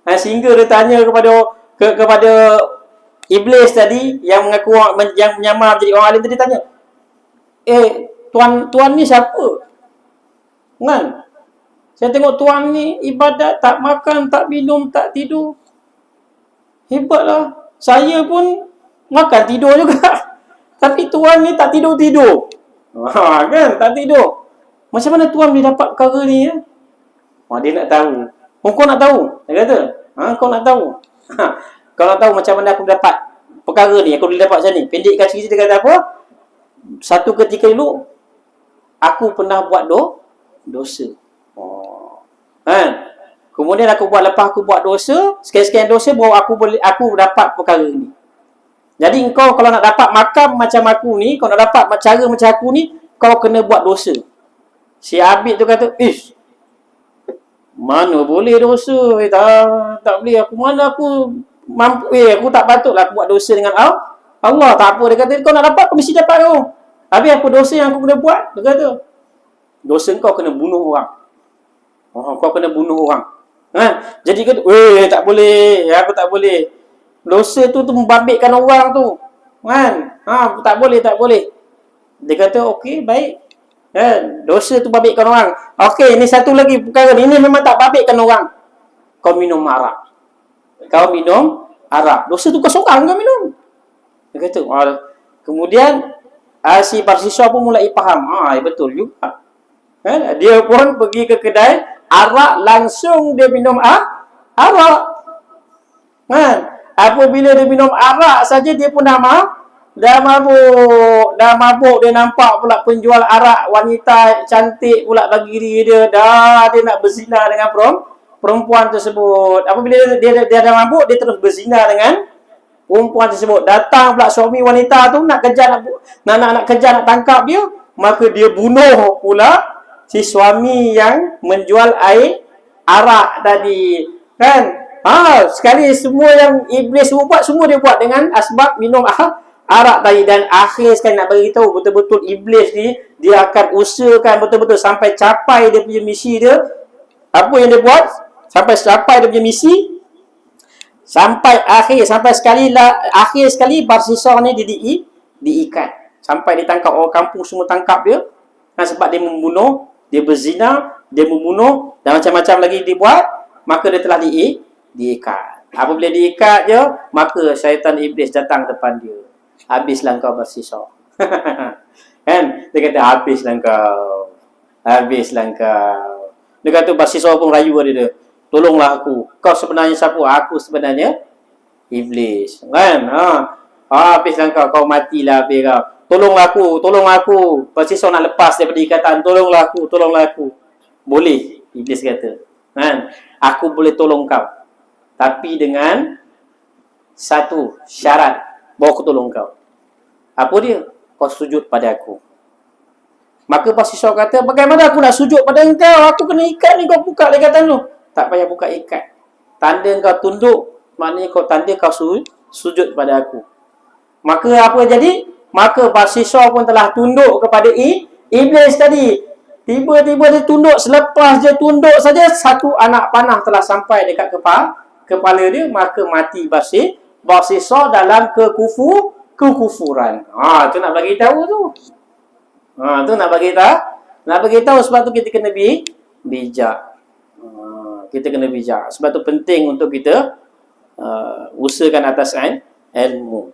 Sehingga dia tanya kepada iblis tadi yang mengaku yang menyamar menjadi orang alim tadi, tanya, tuan ni siapa? Kan? Saya tengok tuan ni ibadat, tak makan, tak minum, tak tidur. Hebatlah. Saya pun makan tidur juga. Tapi tuan ni tak tidur-tidur. Kan? Tak tidur. Macam mana tuan boleh dapat perkara ni? Ya? Dia nak tahu. Kau nak tahu? Dia kata. Kau nak tahu? Kau nak tahu macam mana aku dapat perkara ni? Aku boleh dapat macam ni. Pendekkan cerita, dia kata apa? Satu ketika dulu, aku pernah buat dosa. Kemudian lepas aku buat dosa, sekian-sekian dosa, baru aku dapat perkara ni. Jadi engkau kalau nak dapat makam macam aku ni, kau nak dapat cara macam aku ni, kau kena buat dosa. Si Abid tu kata, mana boleh dosa? Tak boleh. Aku mampu. Aku tak patutlah aku buat dosa dengan Allah. Tak apa. Dia kata, kau nak dapat, kau mesti dapat kau. Habis apa dosa yang aku kena buat? Dia kata, dosa kau kena bunuh orang. Kau kena bunuh orang. Jadi kata, tak boleh. Aku tak boleh. Dosa tu membabitkan orang tu. Tak boleh. Dia kata, okey, baik. Dosa tu babitkan orang. Okey, ni satu lagi perkara ni. Ini memang tak babitkan orang. Kau minum arak. Dosa tu kau seorang kau minum. Dia kata, kemudian si Barsisa pun mulai faham. Betul juga. Dia pun pergi ke kedai arak, langsung dia minum arak. Apabila dia minum arak saja, dia pun dah mabuk. Dia nampak pula penjual arak, wanita cantik pula bagi diri dia. Dia nak berzina dengan perempuan tersebut. Apabila dia dah mabuk, dia terus berzina dengan perempuan tersebut. Datang pula suami wanita tu nak kejar nak tangkap dia, maka dia bunuh pula si suami yang menjual arak tadi. Kan? Sekali semua yang iblis buat, semua dia buat dengan asbab minum arak tadi. Dan akhir sekali nak beritahu, betul-betul iblis ni, dia akan usahakan betul-betul sampai capai dia punya misi dia. Apa yang dia buat? Sampai capai dia punya misi. Sampai akhir sekali Barsisa ni dia diikat. Sampai ditangkap orang kampung, semua tangkap dia. Sebab dia membunuh, dia berzina, dia membunuh dan macam-macam lagi dia buat, maka dia telah diikat. Apabila diikat je, maka syaitan iblis datang depan dia. Habislah kau Barsisa. Kan? Dia kata, habislah kau. Dia kata, Barsisa pun rayu dia. Tolonglah aku. Kau sebenarnya siapa? Aku sebenarnya iblis. Kan? Habislah kau matilah habis kau. Tolong aku. Barsisa nak lepas daripada ikatan. Tolonglah aku. Boleh, iblis kata. Kan? Aku boleh tolong kau. Tapi dengan satu syarat, bahawa aku tolong kau. Apa dia? Kau sujud pada aku. Maka Barsisa kata, bagaimana aku nak sujud pada engkau? Aku kena ikat ni, kau buka ikatan tu. Tak payah buka ikat. Tanda kau tunduk, maknanya kau tanda kau sujud pada aku. Maka apa jadi? Maka Barsisa pun telah tunduk kepada iblis tadi. Tiba-tiba dia tunduk. Selepas dia tunduk saja, satu anak panah telah sampai dekat kepala dia. Maka mati Barsisa dalam kekufuran. Tu nak bagi tahu tu. Tu nak bagi tahu. Sebab tu kita kena bijak. Kita kena bijak. Sebab tu penting untuk kita usahakan atas ilmu.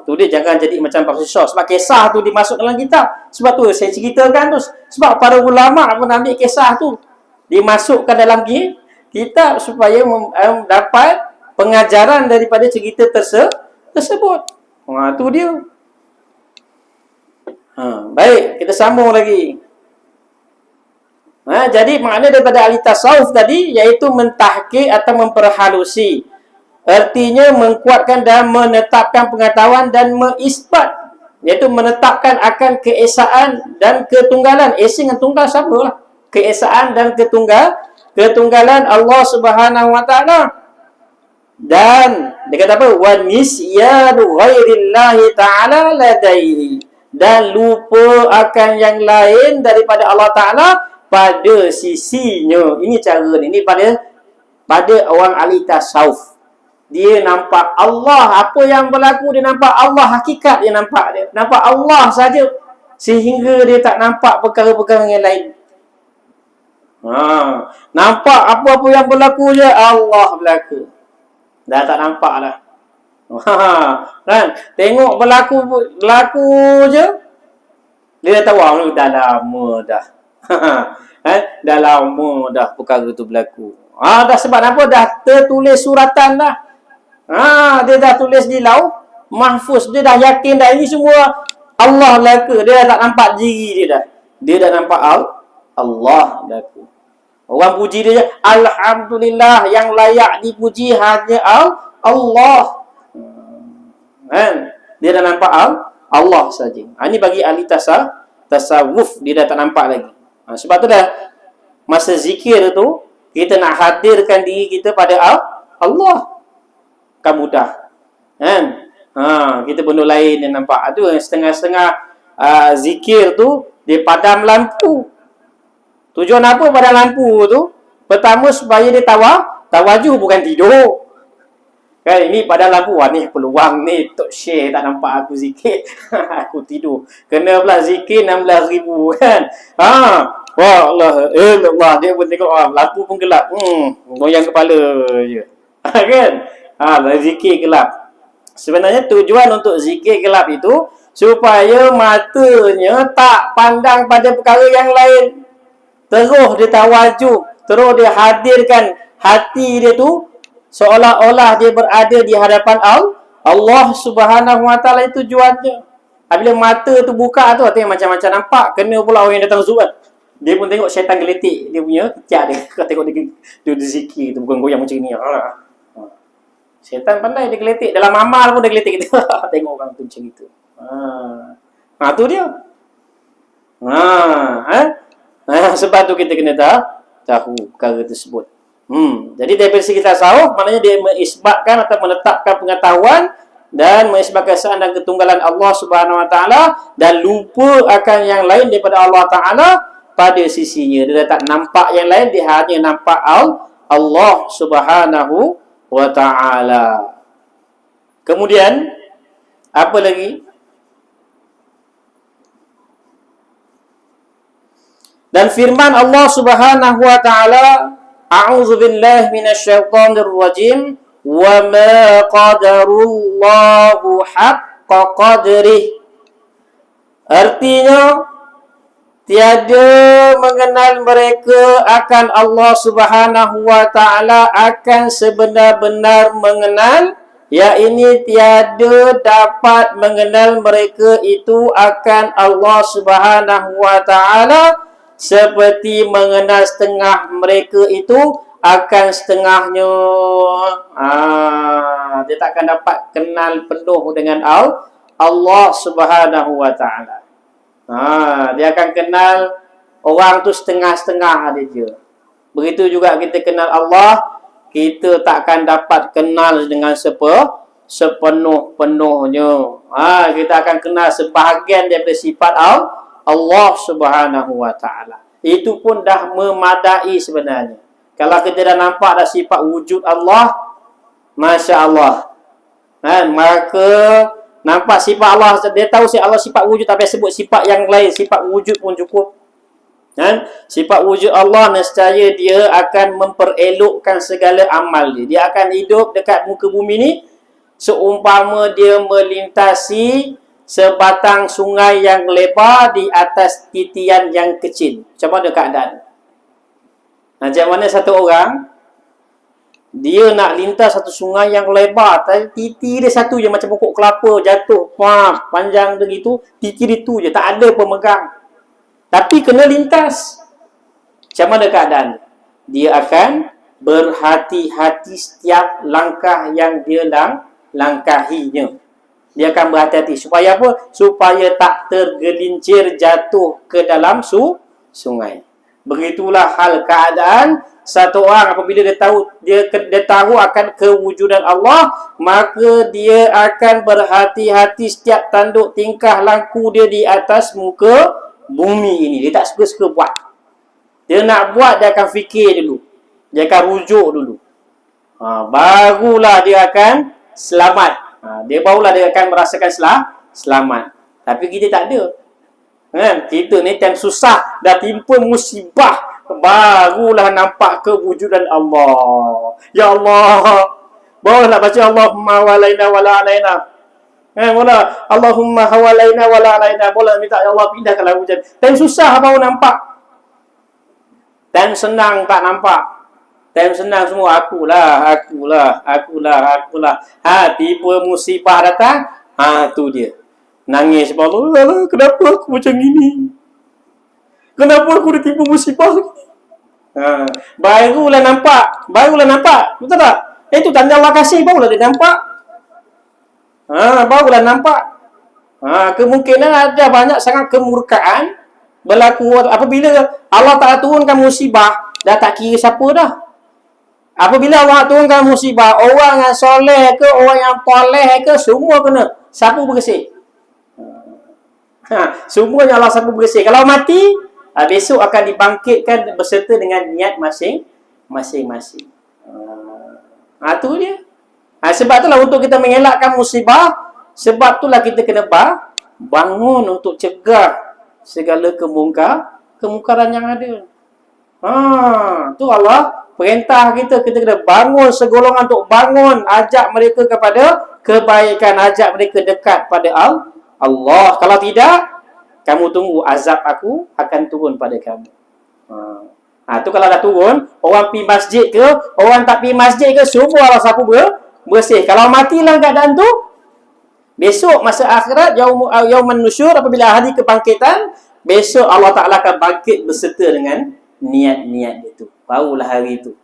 Tu dia jangan jadi macam Barsisa. Sebab kisah tu dimasuk dalam kitab. Sebab tu saya ceritakan tu. Sebab para ulama pun ambil kisah tu, dimasukkan dalam kitab supaya dapat pengajaran daripada cerita tersebut. Tu dia. Baik, kita sambung lagi. Jadi makna daripada ahli tasawuf tadi iaitu mentahqiq atau memperhalusi. Artinya menguatkan dan menetapkan pengetahuan dan mengisbat, iaitu menetapkan akan keesaan dan ketunggalan. Esa dengan tunggal samalah. Keesaan dan ketunggalan Allah Subhanahu Wa Taala. Dan dia kata apa? Wa nisyanu ghairillahi ta'ala ladaihi. Dan lupa akan yang lain daripada Allah Ta'ala pada sisinya. Ini cara ni. Ini pada orang ahli tasawuf. Dia nampak Allah. Apa yang berlaku, dia nampak Allah. Hakikat dia nampak dia. Nampak Allah saja. Sehingga dia tak nampak perkara-perkara yang lain. Nampak apa-apa yang berlaku je, Allah berlaku. Dah tak nampak dah. Kan? Tengok berlaku je. Dia dah tahu dah lama dah. Dah lama dah perkara tu berlaku. Dah sebab apa? Dah tertulis suratan dah. Dia dah tulis di lauh mahfuz. Dia dah yakin dah ini semua Allah berlaku. Dia dah tak nampak diri dia dah. Dia dah nampak Allah berlaku. Orang puji dia je, alhamdulillah, yang layak dipuji hanya Allah. Kan? Dia dah nampak Allah saja. Ini bagi ahli tasawuf, dia dah tak nampak lagi. Sebab tu dah masa zikir tu, kita nak hadirkan diri kita pada Allah. Kan mudah. Kan? Kita benda lain yang nampak. Itu setengah-setengah zikir tu, dia padam lampu. Tujuan apa pada lampu tu? Pertama, supaya dia tawajuh, bukan tidur. Kan, ini pada lampu. Ni peluang ni, Tok Syekh tak nampak aku zikir. Aku tidur. Kena pula zikir 16,000 kan. Wah, Allah. Dia pun tengok, lampu pun gelap. Goyang kepala je. Kan? Zikir gelap. Sebenarnya tujuan untuk zikir gelap itu, supaya matanya tak pandang pada perkara yang lain. Terus dia tawajuh, terus dia hadirkan hati dia tu seolah-olah dia berada di hadapan Allah Subhanahu Wa Taala. Itu tujuannya. Bila mata tu buka tu, artinya macam-macam nampak. Kena pula orang yang datang zubat. Dia pun tengok syaitan geletik dia punya ketiak dia. Tengok dia zikir tu, bukan goyang macam ni. Syaitan pandai dia geletik. Dalam amal pun dia geletik kita. Tengok orang tu macam itu. Tu dia. Sebab tu kita kena tahu perkara tersebut. Jadi daripada segi tasawuf, maknanya dia mengisbatkan atau menetapkan pengetahuan dan mengisbatkan keesaan dan ketunggalan Allah Subhanahu Wa Taala dan lupa akan yang lain daripada Allah Taala pada sisinya. Dia tak nampak yang lain, dia hanya nampak Allah Subhanahu Wa Taala. Kemudian apa lagi? Dan firman Allah Subhanahu Wa Taala, a'udzu billahi minasyaitonir rajim, wa ma qadarullahu haqqa qadrih. Artinya, tiada mengenal mereka akan Allah Subhanahu Wa Taala akan sebenar-benar mengenal, yakni tiada dapat mengenal mereka itu akan Allah Subhanahu Wa Taala seperti mengenal setengah mereka itu akan setengahnya. Dia takkan dapat kenal penuh dengan Allah Subhanahu Wa Taala. Dia akan kenal orang tu setengah-setengah ada je. Begitu juga kita kenal Allah, kita takkan dapat kenal dengan sepenuh-penuhnya. Kita akan kenal sebahagian daripada sifat Allah Subhanahu Wa Taala. Itu pun dah memadai sebenarnya. Kalau kita dah nampak dah sifat wujud Allah, Masya Allah. Maka nampak sifat Allah, dia tahu Allah sifat wujud, tapi sebut sifat yang lain, sifat wujud pun cukup. Sifat wujud Allah, nescaya dia akan memperelokkan segala amal dia. Dia akan hidup dekat muka bumi ni seumpama dia melintasi sebatang sungai yang lebar di atas titian yang kecil. Macam mana keadaan? Macam mana satu orang, dia nak lintas satu sungai yang lebar, tapi titi dia satu je, macam pokok kelapa jatuh, panjang begitu, titi dia tu je, tak ada pemegang. Tapi kena lintas. Macam mana keadaan? Dia akan berhati-hati setiap langkah yang dia langkahinya. Dia akan berhati-hati. Supaya apa? Supaya tak tergelincir jatuh ke dalam sungai. Begitulah hal keadaan satu orang apabila dia tahu akan kewujudan Allah, maka dia akan berhati-hati setiap tanduk tingkah laku dia di atas muka bumi ini. Dia tak suka-suka buat. Dia nak buat, dia akan fikir dulu. Dia akan rujuk dulu. Barulah dia akan selamat. Barulah dia akan merasakan selamat. Tapi kita tak ada. Kan? Kita ni time susah, dah timpa musibah, barulah nampak kewujudan Allah. Ya Allah. Barulah nak baca Allahumma walaina wala alaina. Mula Allahumma hawalaina wala alaina. Boleh minta ya Allah pindahkanlah hujan. Time susah baru nampak. Time senang tak nampak. Time senang semua akulah. Tiba musibah datang, tu dia. Nangis, Allah, kenapa aku macam ini? Kenapa aku ditipu musibah ni? Barulah nampak. Betul tak? Itu tanda Allah kasih, barulah dia nampak. Barulah nampak. Kemungkinan ada banyak sangat kemurkaan berlaku apabila Allah tak turunkan musibah, dah tak kira siapa dah. Apabila Allah turunkan musibah, orang yang soleh ke, orang yang toleh ke, semua kena sapu bersih. Semuanya Allah sapu bersih. Kalau mati, besok akan dibangkitkan berserta dengan niat masing-masing. Tu dia. Sebab itulah untuk kita mengelakkan musibah, sebab itulah kita kena bangun untuk cegah segala kemungkaran yang ada. Tu Allah perintah kita kena bangun segolongan untuk bangun, ajak mereka kepada kebaikan, ajak mereka dekat pada Allah. Kalau tidak, kamu tunggu azab aku akan turun pada kamu. Tu kalau dah turun, orang pergi masjid ke, orang tak pergi masjid ke, semua Allah sapu bersih. Kalau matilah keadaan tu, besok masa akhirat, yauman nusyur, apabila hari kebangkitan, besok Allah Ta'ala akan bangkit berserta dengan niat-niat itu. Barulah hari itu.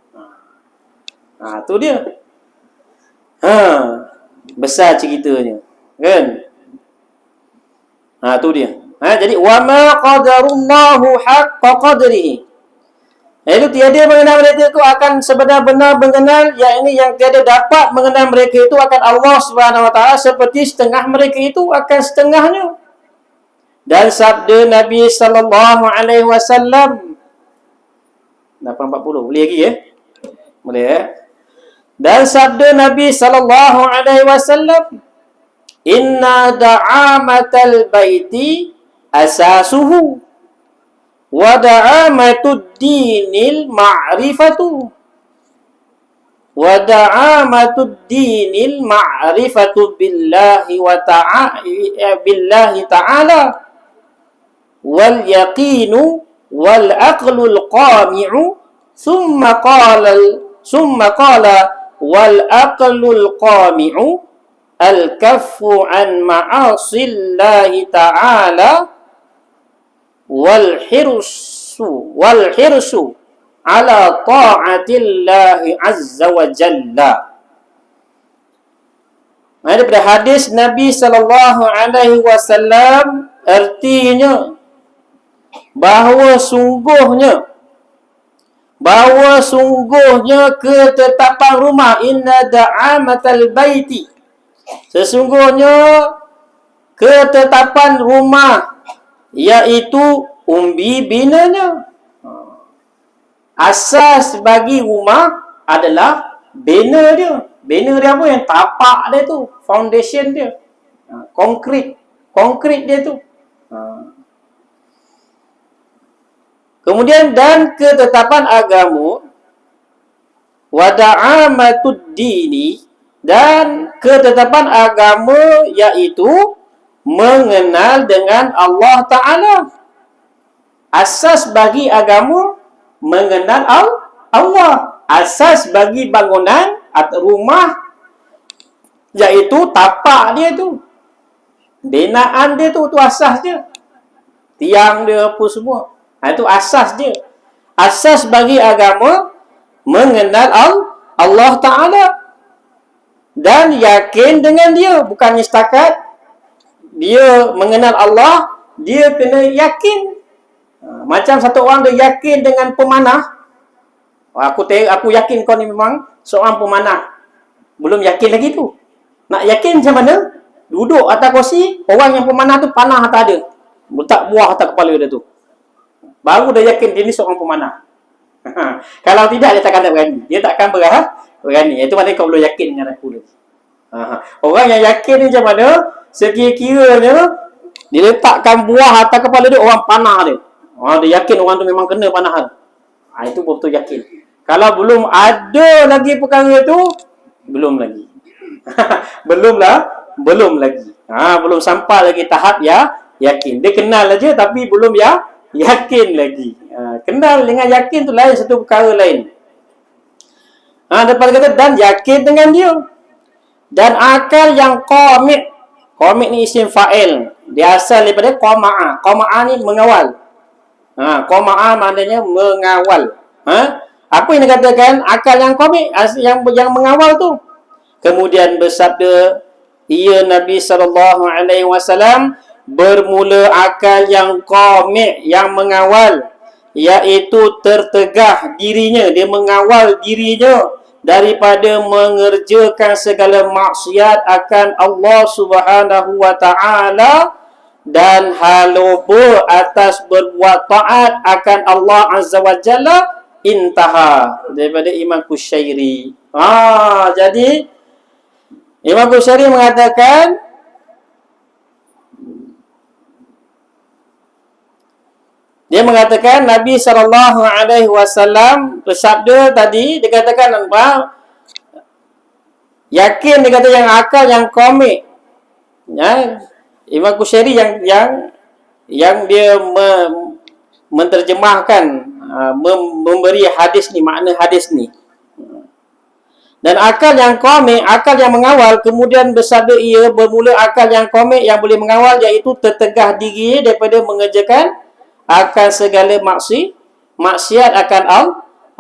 Tu dia. Besar ceritanya. Kan? Tu dia. Jadi wama qadarullahu haqqa qadrihi. Itu tiada mengenal mereka itu akan sebenar-benar mengenal, yakni yang tiada dapat mengenal mereka itu akan Allah Subhanahu wa taala seperti setengah mereka itu akan setengahnya. Dan sabda Nabi sallallahu alaihi wasallam 840 boleh lagi ya? Boleh. Dan sabda Nabi sallallahu alaihi wasallam, inna da'amatal baiti asasuhu wa da'amatud dinil ma'rifatu billahi ta'ala wal yaqinu wal aqlul qami'u thumma qala wal aqlul qami'u al-kaffu an ma'asillahi ta'ala wal hirsu ala ta'atillahi azza wa jalla. Daripada hadis Nabi sallallahu alaihi wasallam, artinya bahawa sungguhnya ketetapan rumah, inna da'amatal baiti, sesungguhnya ketetapan rumah, iaitu umbi binanya. Asas bagi rumah adalah bina dia. Bina dia apa? Yang tapak dia tu, foundation dia, konkrit dia tu. Kemudian dan ketetapan agama, wada'amatud dini, dan ketetapan agama iaitu mengenal dengan Allah Ta'ala. Asas bagi agama mengenal Allah. Asas bagi bangunan atau rumah iaitu tapak dia tu, binaan dia tu asas dia, tiang dia apa semua. Itu asas dia. Asas bagi agama mengenal Allah Ta'ala dan yakin dengan dia. Bukannya setakat dia mengenal Allah, dia kena yakin. Macam satu orang dia yakin dengan pemanah. Aku yakin kau ni memang seorang pemanah. Belum yakin lagi tu. Nak yakin macam mana? Duduk atas kursi, orang yang pemanah tu panah atas dia. Letak buah atas kepala dia tu. Baru dia yakin dia ni seorang pemanah. Kalau tidak, dia takkan berani. Dia takkan berani. Itu maknanya kau belum yakin dengan aku lagi. Orang yang yakin ni macam mana? Sekira-kiranya dia letakkan buah atas kepala dia, orang panah dia. Dia yakin orang tu memang kena panahan. Itu betul-betul yakin. Kalau belum ada lagi perkara tu, belum lagi. Belum lagi. Belum sampai lagi tahap yakin. Dia kenal aja tapi belum yakin lagi. Kenal dengan yakin tu lain, satu perkara lain. Depan kata dan yakin dengan dia. Dan akal yang qami'. Qami' ni isim fa'il. Dia asal daripada qama'a. Qama'a ni mengawal. Qama'a maknanya mengawal. Apa yang dikatakan akal yang qami', yang mengawal tu. Kemudian bersabda, ia Nabi SAW bermula akal yang qami', yang mengawal, iaitu tertegah dirinya. Dia mengawal dirinya daripada mengerjakan segala maksiat akan Allah Subhanahu wa taala dan haloba atas berbuat taat akan Allah Azza wa Jalla. Intaha, daripada Imam Qushairi. Jadi Imam Qushairi mengatakan Nabi SAW bersabda tadi, dia katakan apa? Yakin, dia kata yang akal yang komik. Imam Qushairi yang dia menterjemahkan, memberi hadis ni, makna hadis ni. Dan akal yang komik, akal yang mengawal, kemudian bersabda ia bermula akal yang komik yang boleh mengawal, iaitu tertegah diri daripada mengerjakan akan segala maksiat akan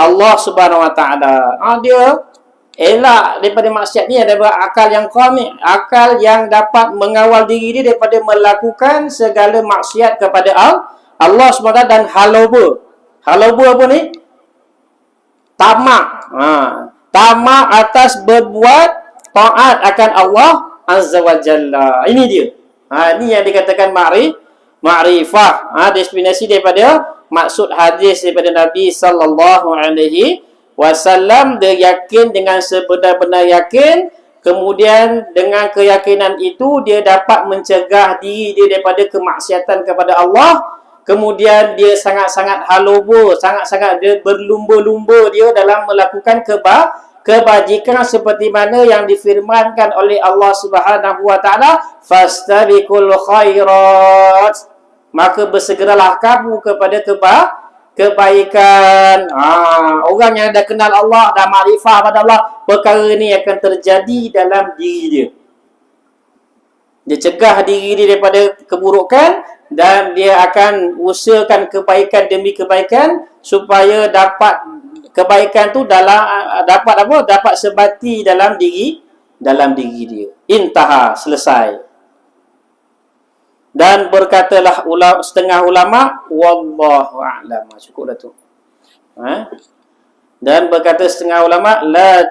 Allah Subhanahu wa taala. Dia elak daripada maksiat ni, ada akal yang qami', akal yang dapat mengawal diri dia daripada melakukan segala maksiat kepada Allah Subhanahu wa taala. Dan haloba apa ni? Tamak. Tamak atas berbuat taat akan Allah Azza wa Jalla. Ini dia. Ini yang dikatakan ma'rifah. Definisi daripada maksud hadis daripada Nabi sallallahu alaihi wasallam. Dia yakin dengan sebenar-benar yakin. Kemudian dengan keyakinan itu dia dapat mencegah diri dia daripada kemaksiatan kepada Allah. Kemudian dia sangat-sangat halobo, sangat-sangat dia berlumba-lumba dia dalam melakukan kebajikan seperti mana yang difirmankan oleh Allah Subhanahu wa taala, fastabiqul khairat, maka bersegeralah kamu kepada kebaikan. Orang yang dah kenal Allah, dah makrifah pada Allah, perkara ni akan terjadi dalam diri dia. Dia cegah diri dia daripada keburukan dan dia akan usahakan kebaikan demi kebaikan supaya dapat kebaikan tu dapat sebati dalam diri dia. Intaha, selesai. Dan berkatalah setengah ulama, wallahu a'lam. Cukup dah tu. Dan berkata setengah ulama, la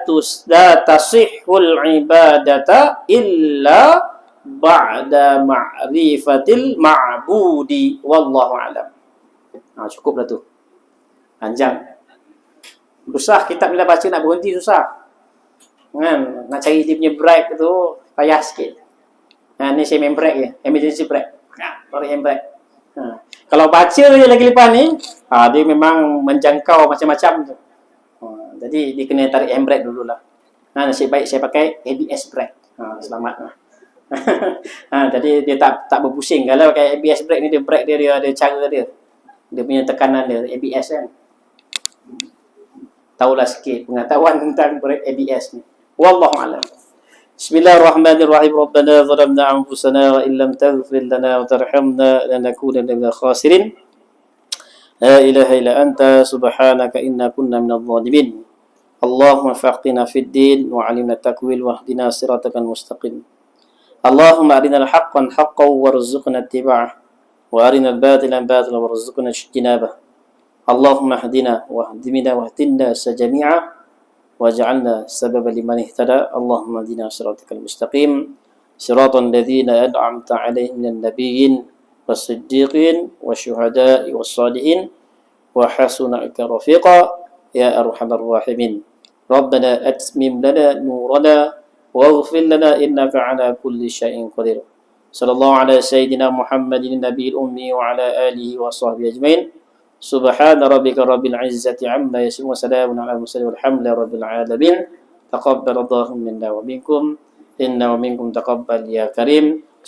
tasihhul ibadata illa ba'da ma'rifatil ma'budi, wallahu a'lam. Cukup dah tu. Panjang. Susah kitab bila baca, nak berhenti susah. Nak cari dia punya break tu payah sikit. Ni saya main break je, emergency break. Tarik handbrake. Kalau baca je lagi lepas ni, dia memang menjangkau macam-macam tu. Jadi dia kena tarik handbrake dululah. Nasib baik saya pakai ABS brake. Selamat. Jadi dia tak berpusing. Kalau pakai ABS brake ni, dia brake dia ada cara dia. Dia punya tekanan dia, ABS kan. Tahulah sikit pengetahuan tentang brake ABS ni. Wallahu a'lam. Bismillahirrahmanirrahim. Rabbana zalamna anfusana wa illam taghfir lana wa tarhamna lanakunanna minal khasirin. La ilaha illa anta subhanaka inna kunna minadh dhalimin. Allahumma faqihna fid din wa 'allimna at-ta'wil wa hdina siratal mustaqim. Allahumma arinal haqqan haqqan warzuqna ittiba'ah وأرنا الباطل باطلا وارزقنا اجتنابه. اللهم اهدنا واهدنا الناس جميعا واجعلنا سببا لمن اهتدى. اللهم اهدنا صراطك المستقيم صراط الذين أنعمت عليهم من النبيين والصديقين والشهداء والصالحين وحسن أولئك رفيقا يا أرحم الراحمين. ربنا أتمم لنا نورنا واغفر لنا إنك على كل شيء قدير. صلى الله على سيدنا محمد النبي الأمي وعلى آله وصحبه أجمعين. سبحان ربك رب العزة عما يصفون وسلام على المرسلين والحمد لله رب العالمين. تقبل الله منا ومنكم إنا ومنكم تقبل يا كريم.